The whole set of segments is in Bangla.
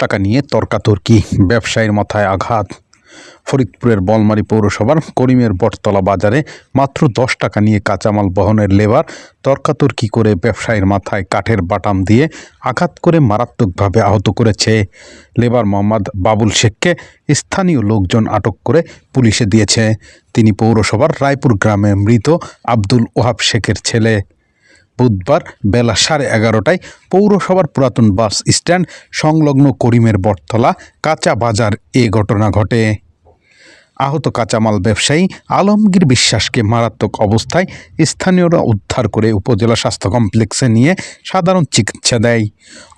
টাকা নিয়ে তর্কাতর্কি, ব্যবসায়ীর মাথায় আঘাত। ফরিদপুরের বলমারী পৌরসভার করিমের বটতলা বাজারে মাত্র 10 টাকা নিয়ে কাঁচামাল বহনের লেবার তর্কাতর্কি করে ব্যবসায়ীর মাথায় কাঠের বাটাম দিয়ে আঘাত করে মারাত্মকভাবে আহত করেছে। লেবার মোহাম্মদ বাবুল শেখকে স্থানীয় লোকজন আটক করে পুলিশে দিয়েছে। তিনি পৌরসভার রায়পুর গ্রামে মৃত আব্দুল ওহাব শেখের ছেলে। বুধবার বেলা 11:30টায় পৌরসভার পুরাতন বাস স্ট্যান্ড সংলগ্ন করিমের বটতলা কাঁচা বাজার এ ঘটনা ঘটে। আহত কাঁচামাল ব্যবসায়ী আলমগীর বিশ্বাসকে মারাত্মক অবস্থায় স্থানীয়রা উদ্ধার করে উপজেলা স্বাস্থ্য কমপ্লেক্সে নিয়ে সাধারণ চিকিৎসা দেয়।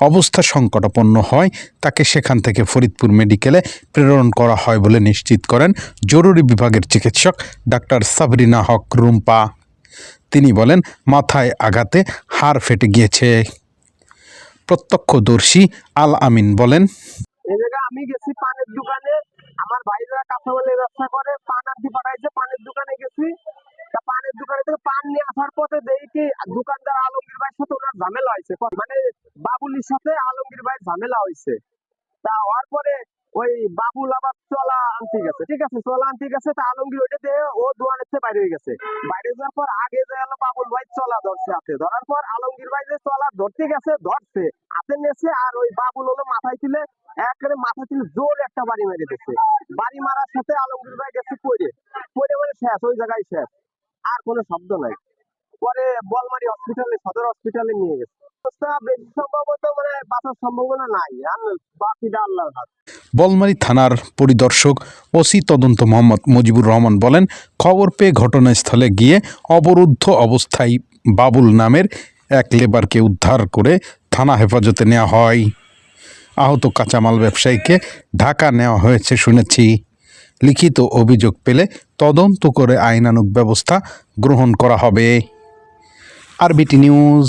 অবস্থা সংকটাপন্ন হয় তাকে সেখান থেকে ফরিদপুর মেডিকেলে প্রেরণ করা হয় বলে নিশ্চিত করেন জরুরি বিভাগের চিকিৎসক ডাক্তার সাবরিনা হক রুম্পা। তিনি বলেন, মাথায় আঘাতে হাড় ফেটে গিয়েছে। প্রত্যক্ষদর্শী আল আমিন বলেন, এই জায়গায় আমি গেছি পানের দোকানে, আমার ভাইরা কাঁচামালের ব্যবসা করে, পান আনতে পাঠাইছে, পানের দোকানে গেছি। তা পানের দোকানে থেকে পান নিয়ে আসার পথে দেখি দোকানদার আলমগীর ভাইয়ের সাথে ওনার ঝামেলা হয়েছে, মানে বাবুলির সাথে আলমগীর ভাইয়ের ঝামেলা হয়েছে। তা হওয়ার পরে ওই বাবুল আবার চলা আনতে গেছে, ঠিক আছে, চলা আনতে গেছে। তা আলমগীর ওইটা দিয়ে ও দোকানের থেকে বাইরে হয়ে গেছে। বাইরে যাওয়ার পর আগে যে হলো বাবুল ভাই চলা ধরছে হাতে, ধরার পর আলমগীর ভাই যে চলা ধরতে গেছে ধরছে হাতে নিয়েছে, আর ওই বাবুল হলো মাথায় তুলে একেবারে মাথা তুলে জোর একটা বাড়ি মেরে দিচ্ছে। বাড়ি মারার সাথে আলমগীর ভাই গেছে পড়ে পড়ে বলে শেষ, ওই জায়গায় শেষ, আর কোনো শব্দ নাই। পরে বলমারী হসপিটালে, সদর হসপিটালে নিয়ে গেছে। অবস্থা বেশি সম্ভবত মানে বাঁচার সম্ভাবনা নাই, আর বাকিটা আল্লাহর হাত। বলমারী থানার পরিদর্শক ওসি তদন্ত মোহাম্মদ মুজিবুর রহমান বলেন, খবর পেয়ে ঘটনাস্থলে গিয়ে অবরুদ্ধ অবস্থায় বাবুল নামের এক লেবারকে উদ্ধার করে থানা হেফাজতে নেওয়া হয়। আহত কাঁচামাল ব্যবসায়ীকে ঢাকা নেওয়া হয়েছে শুনেছি। লিখিত অভিযোগ পেলে তদন্ত করে আইনানুগ ব্যবস্থা গ্রহণ করা হবে। RBT news.